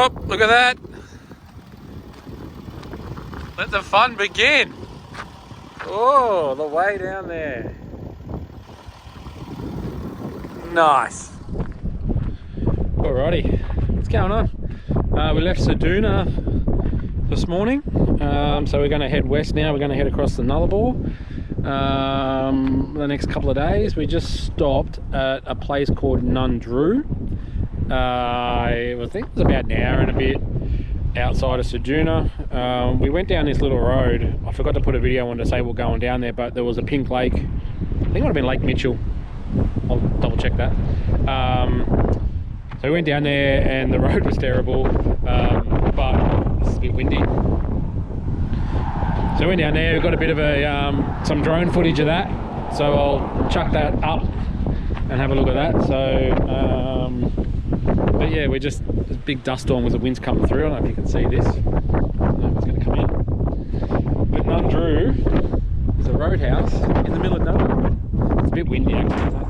Oh, look at that. Let the fun begin. Oh, the way down there. Nice. Alrighty, what's going on? We left Ceduna this morning, so we're going to head west now. We're going to head across the Nullarbor the next couple of days. We just stopped at a place called Nullarbor. I think it was about an hour and a bit outside of Ceduna. We went down this little road. I forgot to put a video on to say we're going down there, but there was a pink lake. I think it would have been Lake Mitchell. I'll double check that. So we went down there and the road was terrible, but it's a bit windy. So we went down there, we got a bit of some drone footage of that. So I'll chuck that up and have a look at that. So, but yeah, we're just, there's a big dust storm with the winds coming through. I don't know if you can see this. I don't know if it's going to come in. But Nullarbor is a roadhouse in the middle of nowhere. It's a bit windy actually.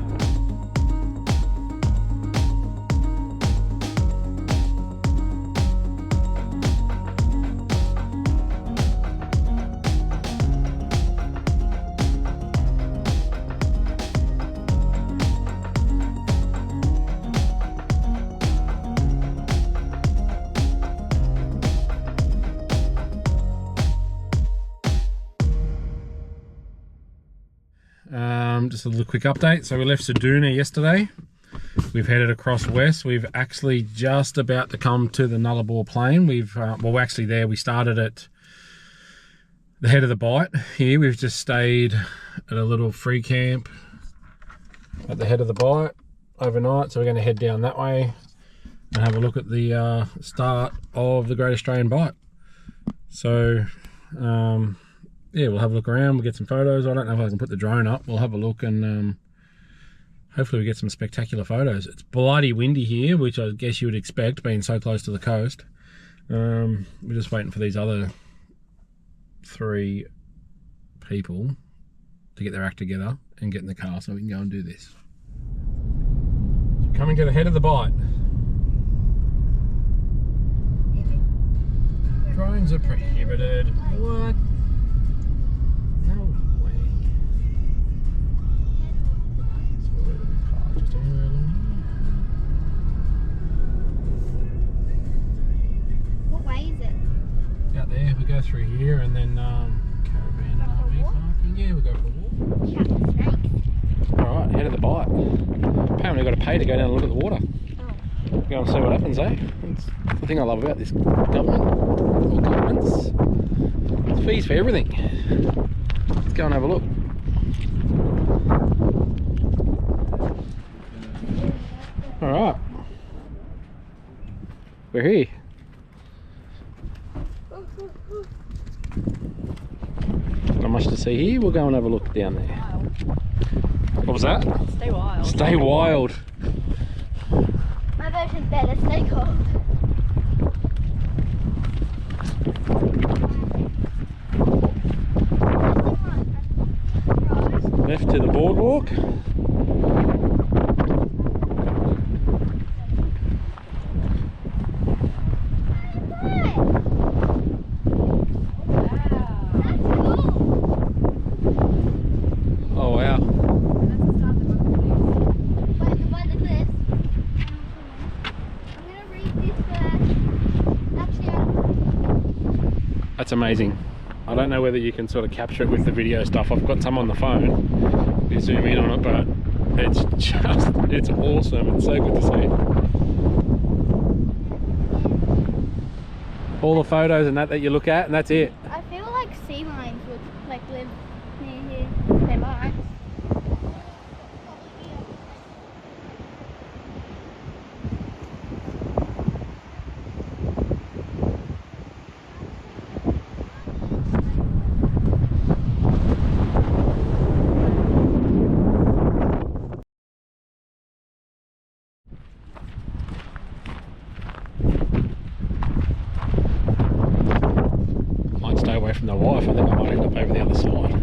Just a little quick update. So we left Ceduna yesterday. We've headed across west. We've actually just about to come to the Nullarbor plain. We've well, we're actually there. We started at the head of the Bight here. We've just stayed at a little free camp at the head of the Bight overnight. So we're going to head down that way and have a look at the start of the Great Australian Bight. So yeah, we'll have a look around, we'll get some photos. I don't know if I can put the drone up. We'll have a look and hopefully we get some spectacular photos. It's bloody windy here, which I guess you would expect being so close to the coast. We're just waiting for these other 3 people to get their act together and get in the car so we can go and do this. So coming to the head of the Bight. Drones are prohibited. What? No way. So where do we park? Just anywhere along here? What way is it? Out there, we go through here and then caravan and RV parking. Yeah, we go for a walk. Alright, head of the Bight. Apparently we've got to pay to go down and look at the water. Oh. Go and see what happens, eh? That's the thing I love about this government. Or governments. It's fees for everything. Let's go and have a look. Alright. We're here. Not much to see here. We'll go and have a look down there. What was that? Stay wild. Stay wild. My version's better. Stay cold. Left to the boardwalk. Oh wow. That's amazing. I don't know whether you can sort of capture it with the video stuff. I've got some on the phone. You zoom in on it, but it's just, it's awesome. It's so good to see. All the photos and that you look at, and that's it. I feel like sea lions would like live near here. They might. Away from the wife, I think I might end up over the other side.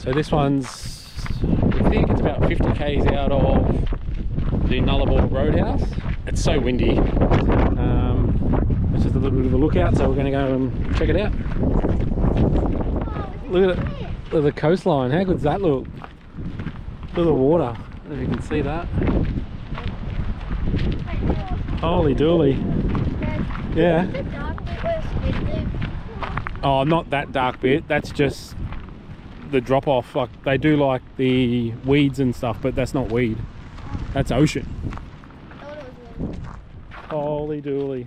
So this one's, if think it's about 50 k's out of the Nullarbor Roadhouse. It's so windy. It's just a little bit of a lookout, so we're going to go and check it out. Look at it. Look at the coastline. How good's that look? Look at the water. I don't know if you can see that. Holy dooly. Yeah. Oh, not that dark bit. That's just the drop off. Like they do like the weeds and stuff, but that's not weed. That's ocean. Holy dooly.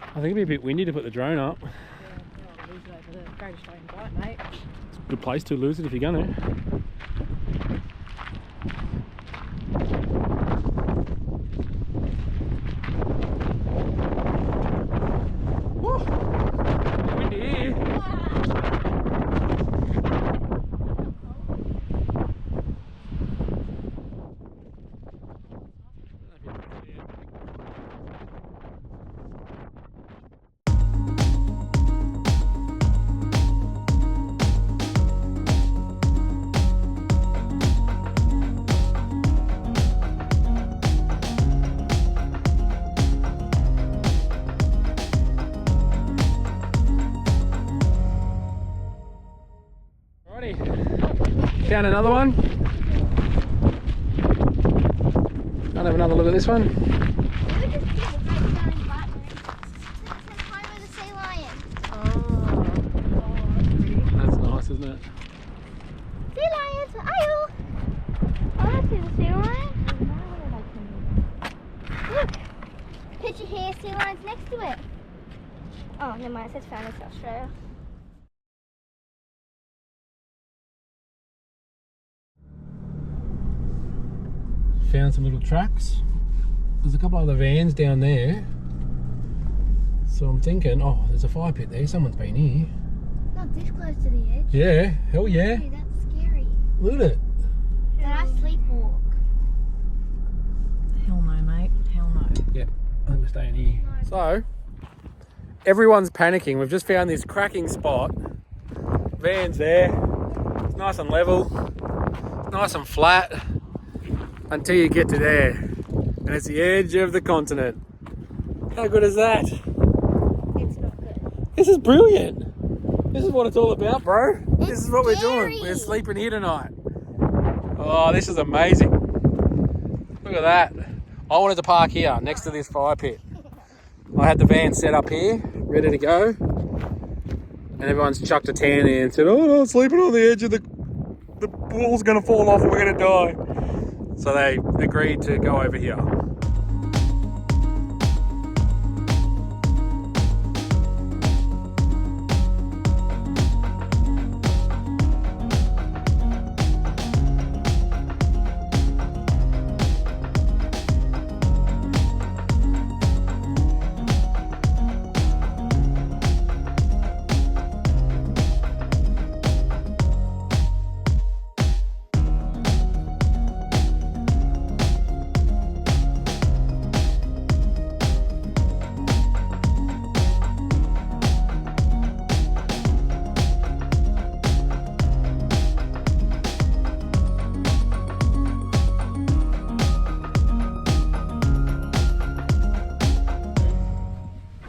I think it'd be a bit windy to put the drone up. Yeah, I'll lose it over the Great Australian Bight, mate. It's a good place to lose it if you're gonna. Woo! Windy here. Found another one. I'll have another look at this one. That's nice, isn't it? Sea lions! Ayo! I want to see the sea lion. Look! Picture here, sea lions next to it. Oh, never mind, it says found in South Australia. Found some little tracks. There's a couple other vans down there. So I'm thinking, oh, there's a fire pit there. Someone's been here. Not this close to the edge. Yeah, hell yeah. Hey, that's scary. Look at it. Did I sleepwalk? Hell no, mate. Hell no. Yeah, I think we're staying here. So, everyone's panicking. We've just found this cracking spot. Van's there. It's nice and level. It's nice and flat. Until you get to there. And it's the edge of the continent. How good is that? It's not good. This is brilliant. This is what it's all about, bro. This is what we're scary. doing. We're sleeping here tonight. Oh, this is amazing. Look at that. I wanted to park here next to this fire pit. I had the van set up here, ready to go. And everyone's chucked a tan in and said, oh no, sleeping on the edge of the wall's gonna fall off and we're gonna die. So they agreed to go over here.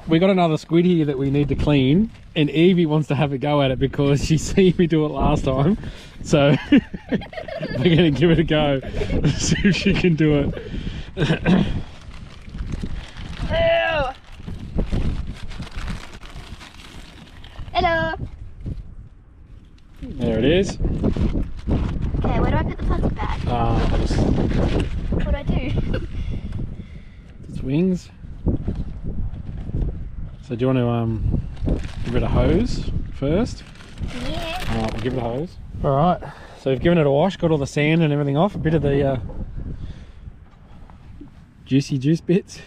We got another squid here that we need to clean, and Evie wants to have a go at it because she seen me do it last time. So we're gonna give it a go, see if she can do it. Ew. Hello. There it is. Okay, where do I put the plastic bag? What do I do? Its wings. So do you want to give it a hose first? Yeah. Alright, we'll give it a hose. Alright, so we've given it a wash, got all the sand and everything off, a bit of the juicy juice bits.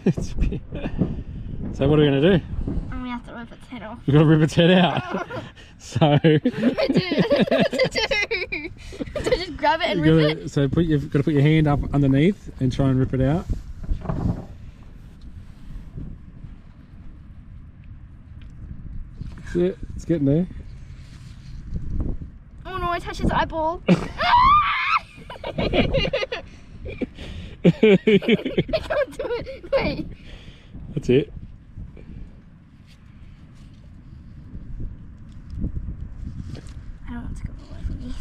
So what are we going to do? I'm going to have to rip its head off. We've got to rip its head out. So... What do I do? Do I just grab it and rip it? So you've got to put your hand up underneath and try and rip it out. That's it, it's getting there. Oh no, to touch his eyeball. I can't do it. Wait. That's it. I don't want to go away from me.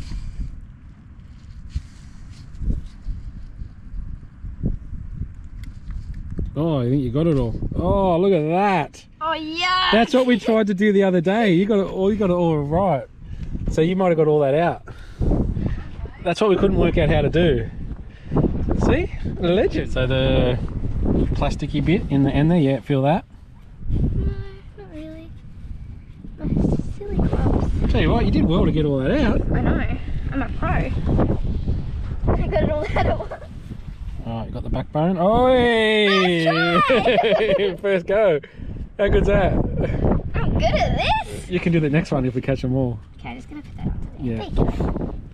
Oh, I think you got it all. Oh, look at that. Oh yeah. That's what we tried to do the other day. You got it all right. So you might have got all that out. That's what we couldn't work out how to do. See? A legend. So the plasticky bit in the end there, yeah, feel that? No, not really. My silly gloves. Tell you what, you did well to get all that out. I know. I'm a pro. I got it all out at once. Alright, you got the backbone. Oh, first go. How good's that? I'm good at this. You can do the next one if we catch them all. Okay, I'm just gonna put that onto there. Yeah. There you go.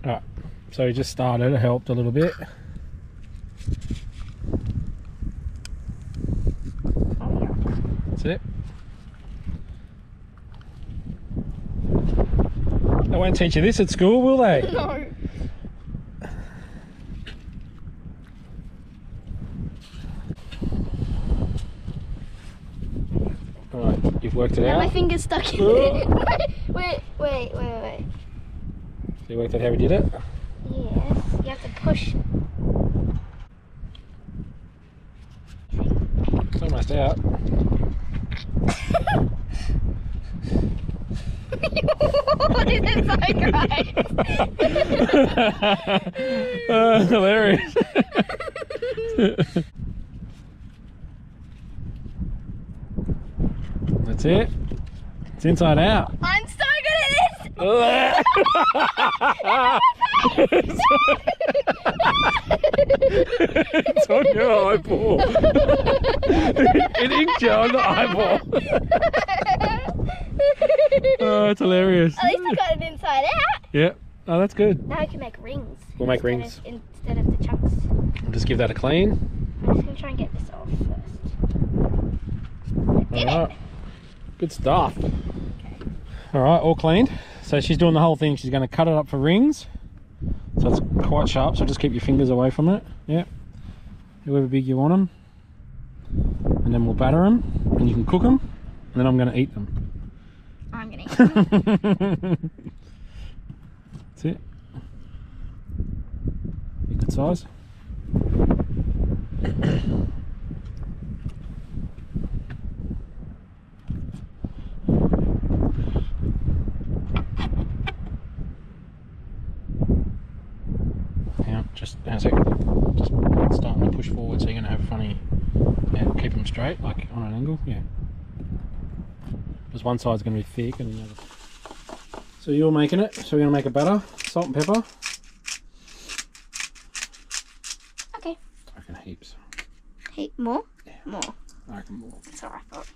Alright, so we just started, it helped a little bit. Oh yeah. That's it. They won't teach you this at school, will they? No. Alright, you've worked it Now out. my finger's stuck in it. Wait. So you worked out how we did it? Yes, you have to push. It's almost out. What is it so guys? Hilarious. That's it. It's inside out. I'm so good at this. It's on your eyeball. It inked you on the eyeball. Oh, it's hilarious. At least I got it inside out. Yeah. Oh, that's good. Now I can make rings. We'll make rings. Instead of the chunks. We'll just give that a clean. I'm just gonna try and get this off first. Did Alright. it? Good stuff. Alright, all cleaned. So she's doing the whole thing. She's going to cut it up for rings. So it's quite sharp, so just keep your fingers away from it. Yeah. However big you want them. And then we'll batter them. And you can cook them. And then I'm going to eat them. I'm gonna eat them. That's it. Be good size. Now, just how's it? Just starting to push forward, so you're gonna have funny. Yeah, keep them straight, like on an angle. Yeah. Because one side's gonna be thick and the other. So you're making it. So we're gonna make a batter, salt and pepper. Okay. I reckon heaps. Heat more? Yeah. More. I reckon more. That's what I thought.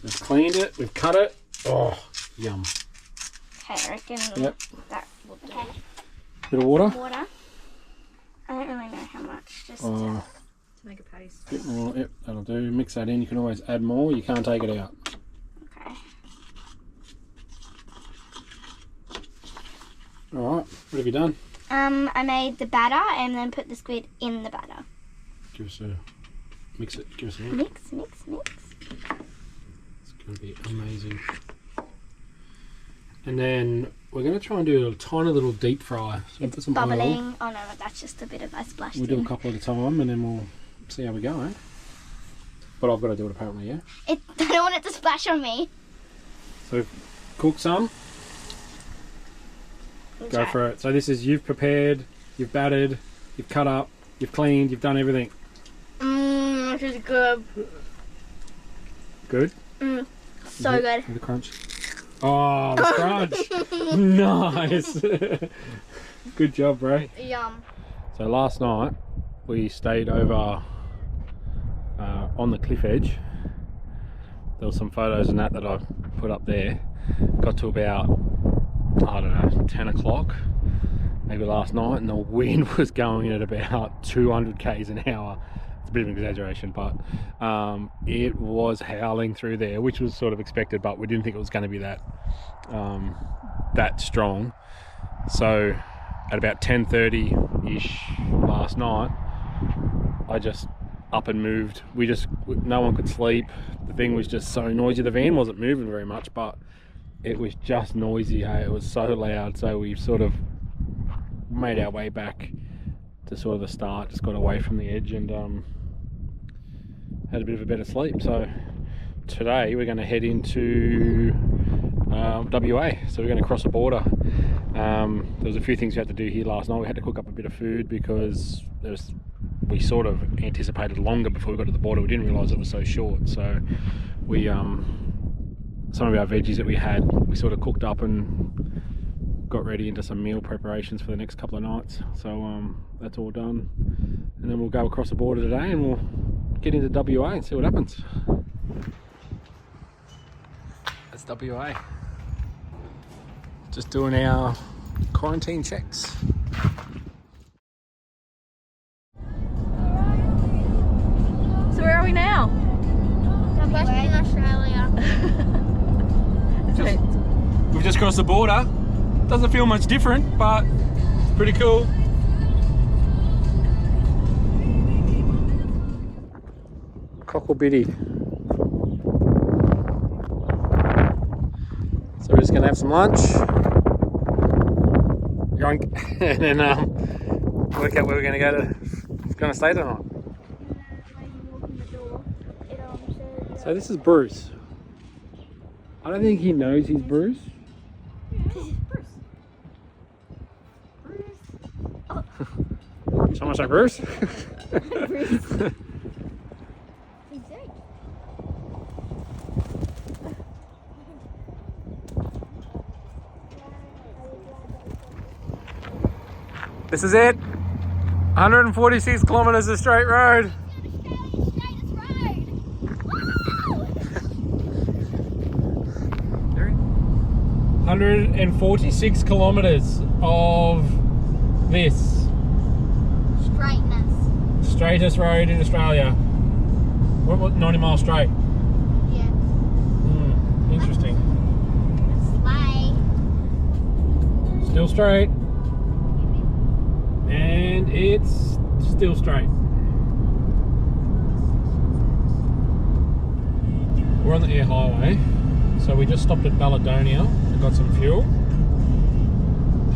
We've cleaned it. We've cut it. Oh, yum. Okay, I reckon Yep. that will do. Bit of water. Water. I don't really know how much. Just Oh, To make a paste. bit more. Yep, that'll do. Mix that in. You can always add more. You can't take it out. okay. All right. What have you done? I made the batter and then put the squid in the batter. Give us a mix it. Give us a mix. Mix. It's going to be amazing. And then we're going to try and do a tiny little deep fry. So we'll put some oil. Bubbling. Oh no, that's just a bit of I splashed We'll do a in. couple at a time and then we'll see how we go, eh? But I've got to do it apparently, yeah? I don't want it to splash on me. So cook some. Go for it. So this is you've prepared, you've battered, you've cut up, you've cleaned, you've done everything. This is good. Good? So good. With the crunch. Oh, the crunch! Nice! Good job, bro. Yum. So last night we stayed over on the cliff edge. There was some photos and that I put up there. Got to about, I don't know, 10 o'clock maybe last night, and the wind was going at about 200 k's an hour. It's bit of an exaggeration, but it was howling through there, which was sort of expected, but we didn't think it was going to be that strong. So at about 10:30-ish last night, I just up and moved. No one could sleep. The thing was just so noisy. The van wasn't moving very much, but it was just noisy. Hey, it was so loud. So we sort of made our way back to sort of the start, just got away from the edge and had a bit of a better sleep. So today we're going to head into WA, so we're going to cross the border. There was a few things we had to do here last night. We had to cook up a bit of food because we sort of anticipated longer before we got to the border. We didn't realise it was so short, so we some of our veggies that we had, we sort of cooked up and got ready into some meal preparations for the next couple of nights. So that's all done, and then we'll go across the border today and we'll get into WA and see what happens. That's WA. Just doing our quarantine checks. So where are we now? Western Australia. We've just crossed the border. Doesn't feel much different, but it's pretty cool. Cockle-bitty. So we're just gonna have some lunch, and then work out where we're gonna stay tonight. So this is Bruce. I don't think he knows he's Bruce. Someone say Bruce? This is it. 146 kilometers of straight road. 146 kilometers of this. Straightest road in Australia. What 90 miles straight? Yeah. Interesting. Slay. Still straight. And it's still straight. We're on the air highway. So we just stopped at Balladonia and got some fuel.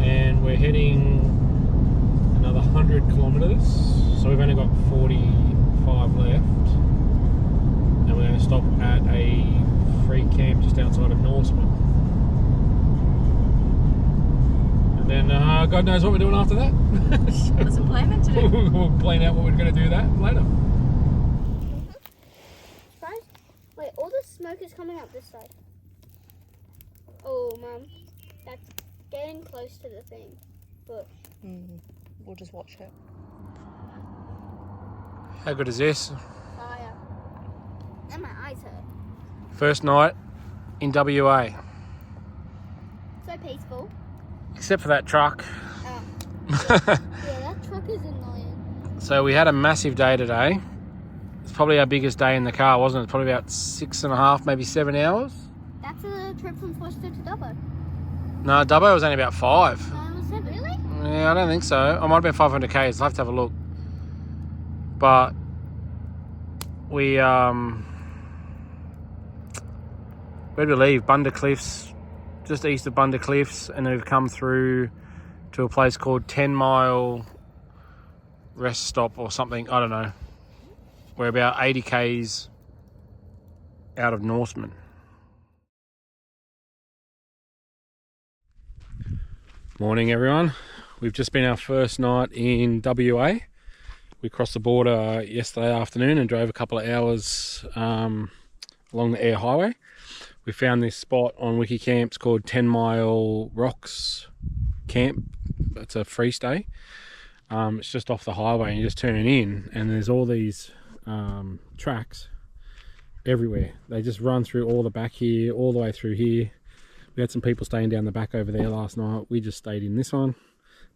And we're heading another 100 kilometres. So we've only got 45 left. And we're going to stop at a free camp just outside of Norseman. And then God knows what we're doing after that. What's the plan to do? We'll plan out what we're going to do that later. Wait, all the smoke is coming up this side. Oh, Mum, that's getting close to the thing. But We'll just watch it. How good is this? fire. And my eyes hurt. First night in WA. So peaceful. Except for that truck. Yeah, that truck is annoying. So we had a massive day today. It's probably our biggest day in the car, wasn't it? Probably about 6.5, maybe 7 hours. That's a trip from Forster to Dubbo. No, Dubbo was only about 5. No, it was 7. Really? Yeah, I don't think so. I might have been 500 k's. I'll have to have a look. But we where do we leave? Bunda Cliffs, just east of Bunda Cliffs, and then we've come through to a place called 10 Mile Rest Stop or something. I don't know. We're about 80 k's out of Norseman. Morning, everyone. We've just been our first night in WA. We crossed the border yesterday afternoon and drove a couple of hours along the air highway. We found this spot on Wikicamps called 10 Mile Rocks Camp. It's a free stay. It's just off the highway and you just turn in and there's all these tracks everywhere. They just run through all the back here, all the way through here. We had some people staying down the back over there last night. We just stayed in this one.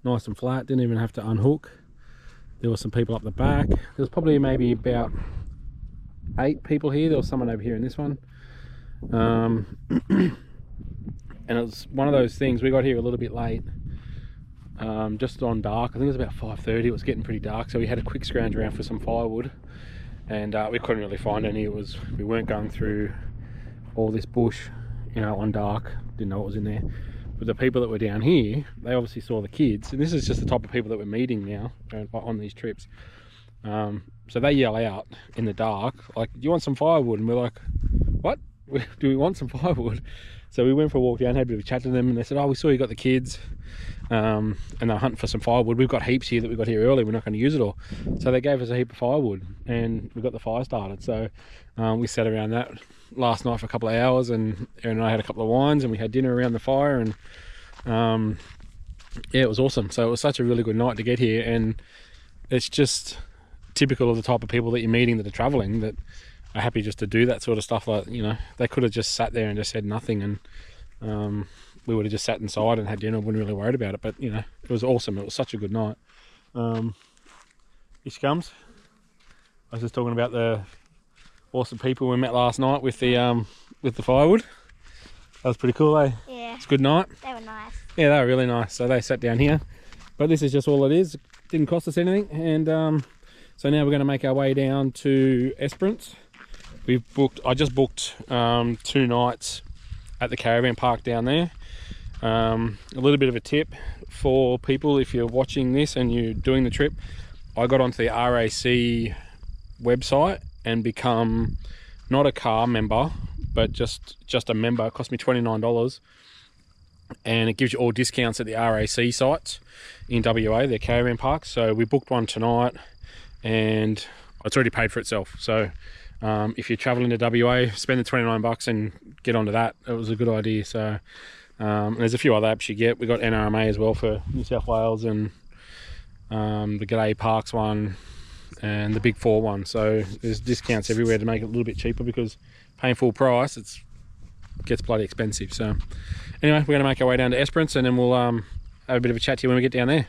Nice and flat, didn't even have to unhook. There were some people up the back. There was probably maybe about 8 people here. There was someone over here in this one. And it was one of those things, we got here a little bit late, just on dark. I think it was about 5:30. It was getting pretty dark, so we had a quick scrounge around for some firewood, and we couldn't really find any. We weren't going through all this bush, you know, on dark. Didn't know what was in there. But the people that were down here, they obviously saw the kids, and this is just the type of people that we're meeting now on these trips. So they yell out in the dark, like, "Do you want some firewood?" And we're like, "What? Do we want some firewood?" So we went for a walk down, had a bit of a chat to them, and they said, "Oh, we saw you got the kids, and they're hunting for some firewood. We've got heaps here that we got here early. We're not going to use it all." So they gave us a heap of firewood, and we got the fire started. So we sat around that last night for a couple of hours, and Erin and I had a couple of wines, and we had dinner around the fire, and yeah, it was awesome. So it was such a really good night to get here, and it's just typical of the type of people that you're meeting that are traveling, that are happy just to do that sort of stuff. Like, you know, they could have just sat there and just said nothing, and we would have just sat inside and had dinner, wouldn't really worried about it. But, you know, it was awesome. It was such a good night. Here she comes. I was just talking about the awesome people we met last night with the firewood. That was pretty cool, eh? Yeah. It's a good night. They were nice. Yeah, they were really nice. So they sat down here, but this is just all it is. It didn't cost us anything, and so now we're going to make our way down to Esperance. I just booked 2 nights at the caravan park down there. A little bit of a tip for people, if you're watching this and you're doing the trip, I got onto the RAC website and become not a car member, but just a member. It cost me $29, and it gives you all discounts at the RAC sites in WA, their caravan parks. So we booked one tonight, and it's already paid for itself. So if you're traveling to WA, spend the $29 and get onto that. It was a good idea. So and there's a few other apps you get. We got NRMA as well for New South Wales, and the G'day Parks one, and the Big 4 one. So there's discounts everywhere to make it a little bit cheaper, because paying full price, it gets bloody expensive. So anyway, we're going to make our way down to Esperance, and then we'll have a bit of a chat to you when we get down there.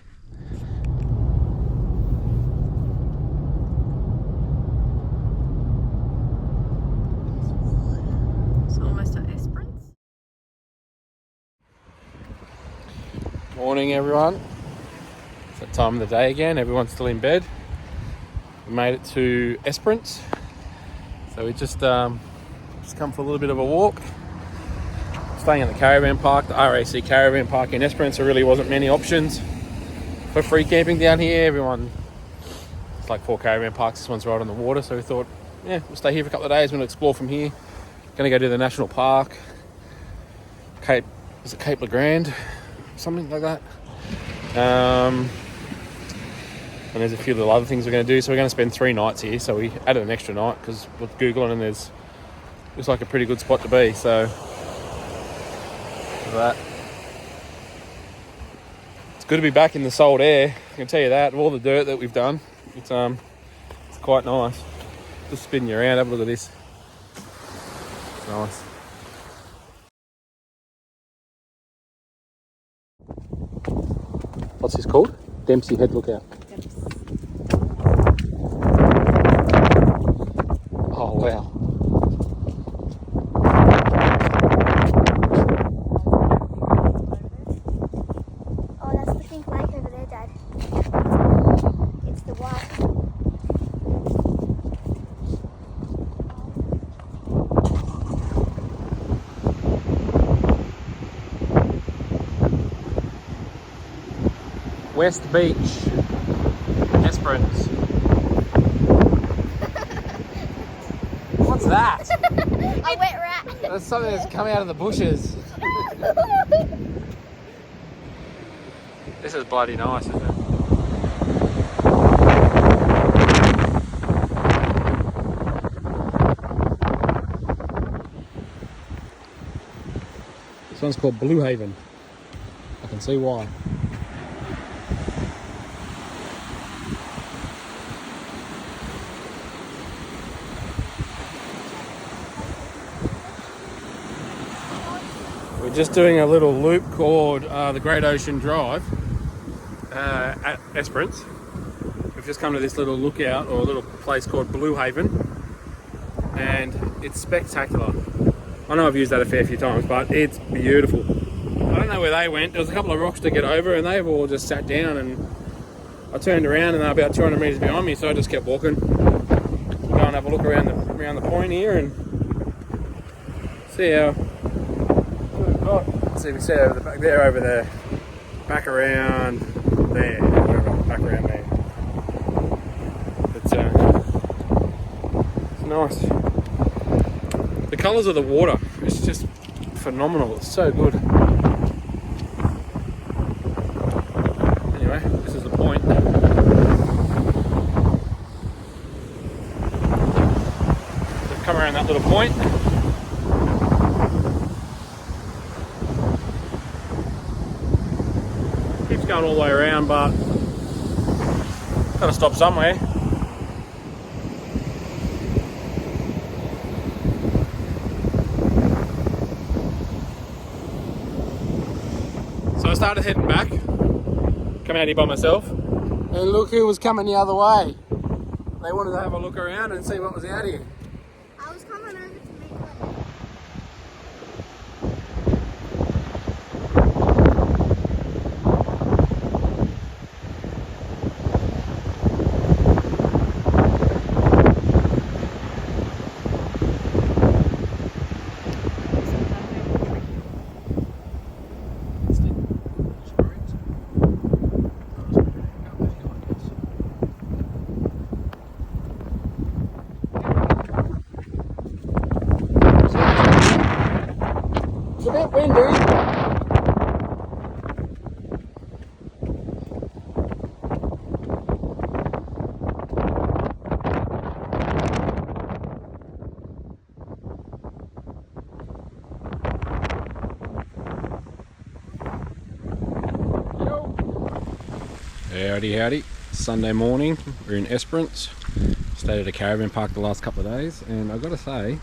It's almost at Esperance. Morning, everyone. It's that time of the day again. Everyone's still in bed. We made it to Esperance, so we just come for a little bit of a walk. Staying at the caravan park, the RAC caravan park in Esperance. There really wasn't many options for free camping down here. It's like 4 caravan parks. This one's right on the water, so we thought, yeah, we'll stay here for a couple of days. We're going to explore from here. Going to go to the national park, Cape Legrand, something like that. And there's a few little other things we're going to do. So we're going to spend 3 nights here. So we added an extra night because we're Googling, and looks like a pretty good spot to be. So that, it's good to be back in the salt air. I can tell you that. Of all the dirt that we've done, it's quite nice. Just spinning you around. Have a look at this. It's nice. What's this called? Dempsey Head Lookout. Oh wow. Oh, that's the pink lake over there, Dad. It's the white. West Beach, Esperance. What's that? A wet rat. That's something that's coming out of the bushes. This is bloody nice, isn't it? This one's called Blue Haven. I can see why. We're just doing a little loop called the Great Ocean Drive at Esperance. We've just come to this little lookout, or a little place called Blue Haven, and it's spectacular. I know I've used that a fair few times, but it's beautiful. I don't know where they went. There was a couple of rocks to get over, and they've all just sat down, and I turned around and they're about 200 metres behind me, so I just kept walking. Go and have a look around the point here and see how. See, we see over the back there, over there, back around there, back around there. It's nice. The colours of the water, it's just phenomenal. It's so good. Anyway, this is the point. We've come around that little point. Keeps going all the way around, but gotta stop somewhere. So I started heading back, come out here by myself, and look who was coming the other way. They wanted to have a look around and see what was out here. I was coming over to make It's a bit windy. Howdy, howdy. Sunday morning, we're in Esperance. Stayed at a caravan park the last couple of days, and I've got to say,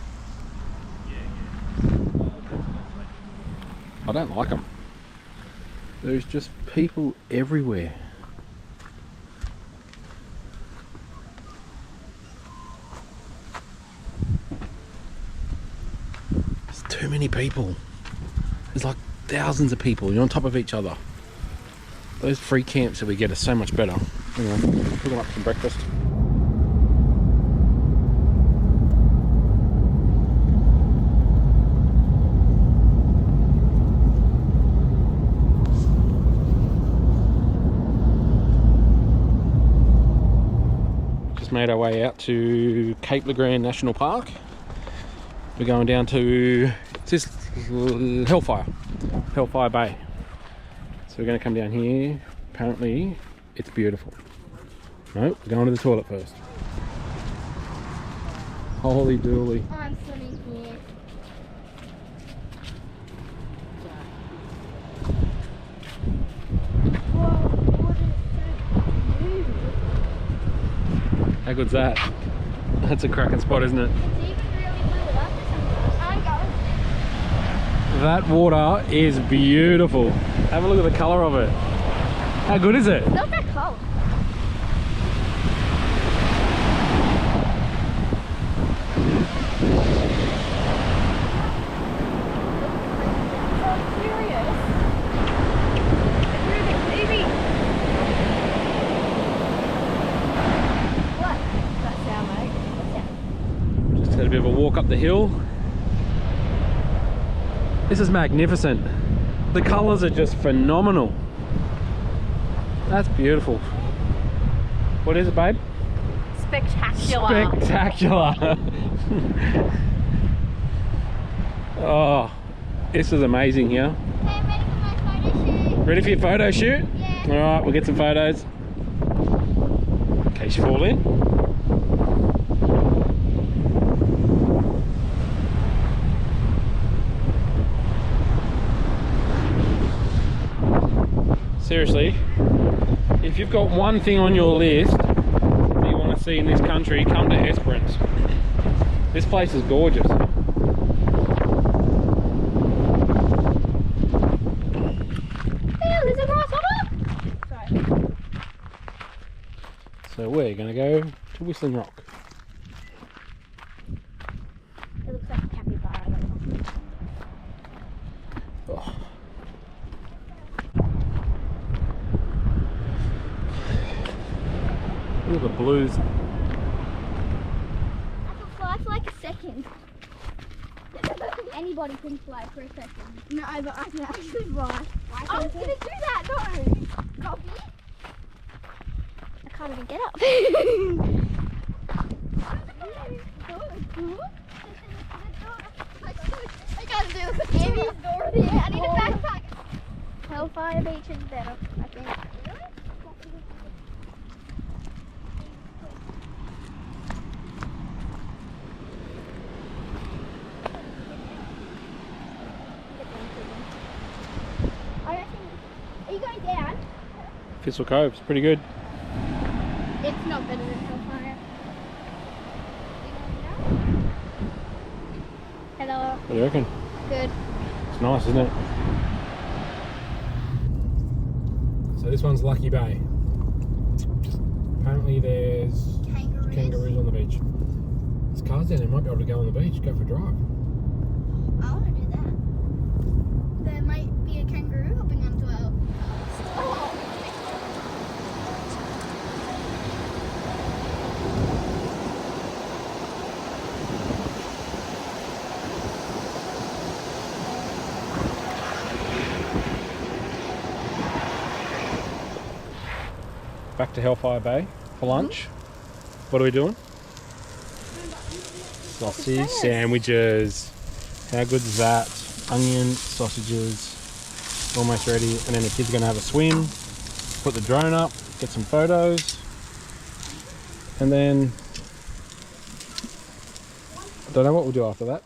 I don't like them. There's just people everywhere. There's too many people. There's like thousands of people. You're on top of each other. Those free camps that we get are so much better. Anyway, cooking up some breakfast. Just made our way out to Cape Legrand National Park. We're going down to Hellfire Bay. So we're going to come down here. Apparently it's beautiful. No, we're going to the toilet first. Holy dooly. I'm swimming here. How good's that? That's a cracking spot, isn't it? It's even really blue up I'm going. That water is beautiful. Have a look at the colour of it. How good is it? Not that cold. I'm serious. It's moving, baby. What? That sound, mate? What's that? Just had a bit of a walk up the hill. This is magnificent. The colours are just phenomenal. That's beautiful. What is it, babe? Spectacular. Spectacular. Oh, this is amazing here. Hey, I'm ready for my photo shoot. Ready for your photo shoot? Yeah. Alright, we'll get some photos. In case you fall in. Seriously, if you've got one thing on your list that you want to see in this country, come to Esperance. This place is gorgeous. Hey, there's a grasshopper. Sorry. So We're going to go to Whistling Rock. It looks like a capybara. Oh. Look at the blues. I can fly for like a second. Anybody can fly for a second. No, but I can actually fly. I was going to do that, no! Copy. I can't even get up. I gotta do the Amy's door there. I need a backpack. Hellfire Beach is better, I think. Are you going down? Thistle Cove's pretty good. It's not better than Hellfire. Hello. What do you reckon? Good. It's nice, isn't it? So this one's Lucky Bay. Apparently there's kangaroos on the beach. There's cars down there, might be able to go on the beach, go for a drive. I want to do that. There might be a kangaroo hopping onto our... Back to Hellfire Bay for lunch. What are we doing? Sausage sandwiches. How good is that? Onion, sausages, almost ready. And then the kids are going to have a swim, put the drone up, get some photos. And then, I don't know what we'll do after that.